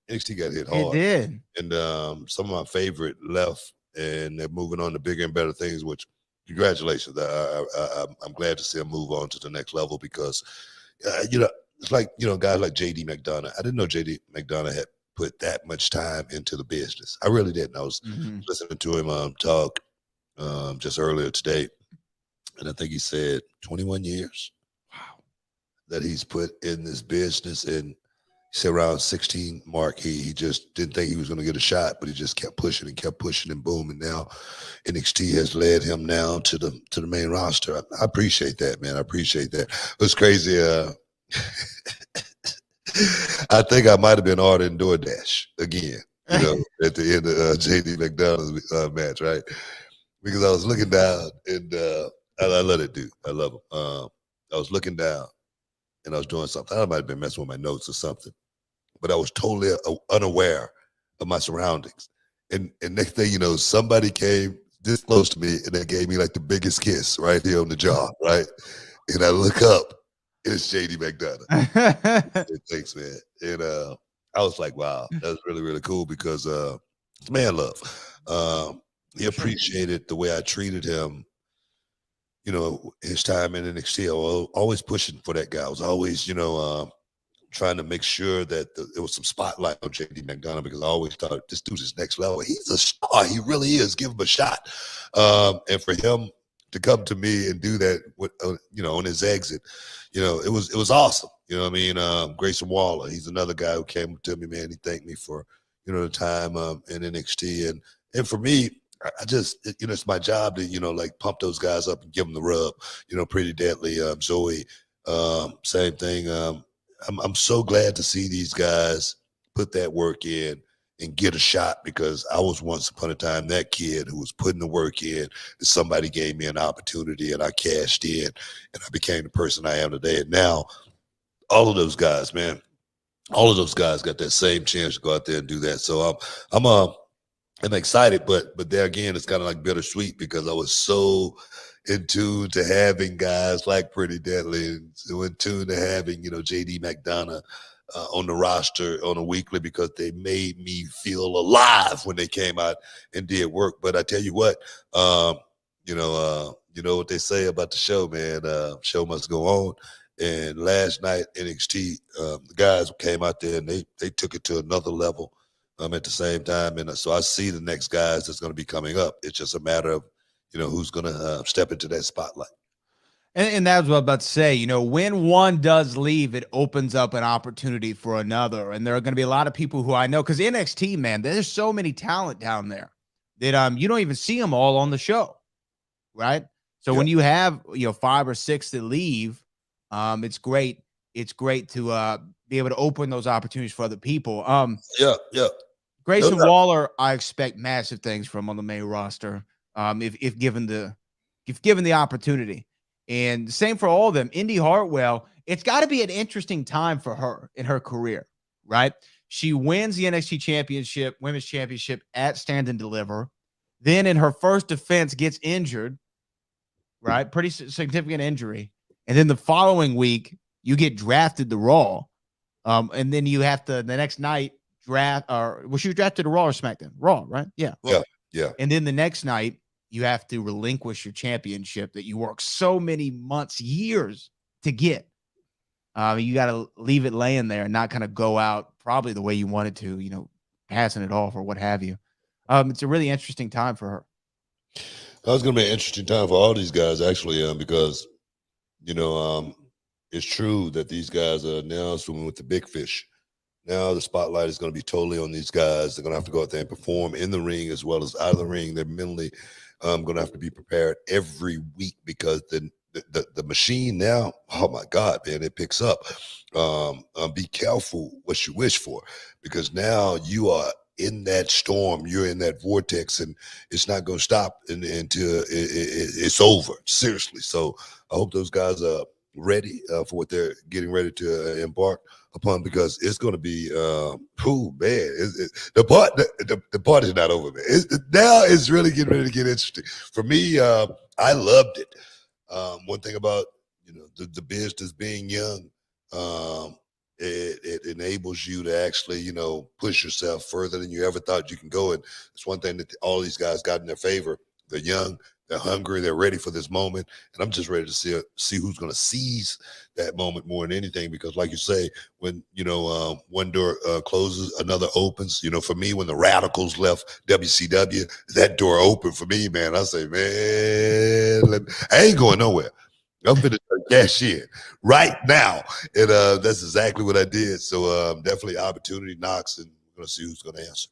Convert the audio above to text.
NXT got hit It hard, did. and some of my favorite left, and they're moving on to bigger and better things. Which, congratulations! I'm glad to see them move on to the next level because, it's like guys like JD McDonagh. I didn't know JD McDonagh had put that much time into the business. I really didn't. I was listening to him talk just earlier today, and I think he said 21 years. Wow. That he's put in this business, and he said around 16 mark, he just didn't think he was going to get a shot, but he just kept pushing and boom, and now NXT has led him now to the main roster. I appreciate that, man. I appreciate that. It was crazy. I think I might have been ordering DoorDash again, at the end of JD McDonough's match, right? Because I was looking down, and I love that dude. I love him. I was looking down, and I was doing something. I might have been messing with my notes or something, but I was totally unaware of my surroundings. And next thing you know, somebody came this close to me, and they gave me like the biggest kiss right here on the jaw, right? And I look up, and it's JD McDonagh. Thanks, man. And I was like, wow, that was really, really cool because it's man love. He appreciated the way I treated him, his time in NXT. I was always pushing for that guy. I was always, trying to make sure that there was some spotlight on JD McDonagh because I always thought this dude is next level. He's a star. He really is. Give him a shot. And for him to come to me and do that with, on his exit, it was awesome. You know what I mean? Grayson Waller, he's another guy who came to me, man. He thanked me for, the time in NXT. And for me, I just, it's my job to, like pump those guys up and give them the rub, Pretty Deadly, Zoe, same thing. I'm so glad to see these guys put that work in and get a shot because I was once upon a time that kid who was putting the work in and somebody gave me an opportunity and I cashed in and I became the person I am today. And now all of those guys, man, all of those guys got that same chance to go out there and do that. So I'm excited, but there again, it's kind of like bittersweet because I was so in tune to having guys like Pretty Deadly and so in tune to having, JD McDonagh on the roster on a weekly because they made me feel alive when they came out and did work. But I tell you what, you know what they say about the show, man. Show must go on. And last night NXT, the guys came out there and they took it to another level. At the same time, and so I see the next guys that's going to be coming up. It's just a matter of, who's going to step into that spotlight. And that was what I was about to say. When one does leave, it opens up an opportunity for another. And there are going to be a lot of people who I know because NXT, man, there's so many talent down there that you don't even see them all on the show, right? So when you have 5 or 6 that leave, it's great. It's great to be able to open those opportunities for other people. Yeah. Grayson Waller, I expect massive things from on the main roster, if given the opportunity. And same for all of them. Indy Hartwell, it's got to be an interesting time for her in her career, right? She wins the NXT Women's Championship at Stand and Deliver. Then in her first defense gets injured, right? Pretty significant injury. And then the following week, you get drafted to Raw. And then you have to, the next night, she was drafted to Raw or SmackDown? Raw, right? Yeah. Raw. Yeah. And then the next night, you have to relinquish your championship that you worked so many months, years to get. You got to leave it laying there and not kind of go out probably the way you wanted to, passing it off or what have you. It's a really interesting time for her. It's going to be an interesting time for all these guys, actually, because, it's true that these guys are now swimming with the big fish. Now the spotlight is going to be totally on these guys. They're going to have to go out there and perform in the ring as well as out of the ring. They're mentally going to have to be prepared every week because the machine now, oh my God, man, it picks up. Be careful what you wish for because now you are in that storm, you're in that vortex, and it's not going to stop until it's over. Seriously. So I hope those guys are ready for what they're getting ready to embark upon because it's going to be the party's not over, man. Now it's really getting ready to get interesting. For me, I loved it. One thing about the business being young, it enables you to actually, push yourself further than you ever thought you can go. And it's one thing that all these guys got in their favor. They're young, they're hungry, they're ready for this moment. And I'm just ready to see who's going to seize that moment more than anything. Because like you say, when, one door closes, another opens. For me, when the Radicals left WCW, that door opened for me, man. I say, man, I ain't going nowhere. I'm finna cash in right now. And that's exactly what I did. So definitely opportunity knocks, and we're gonna see who's gonna answer.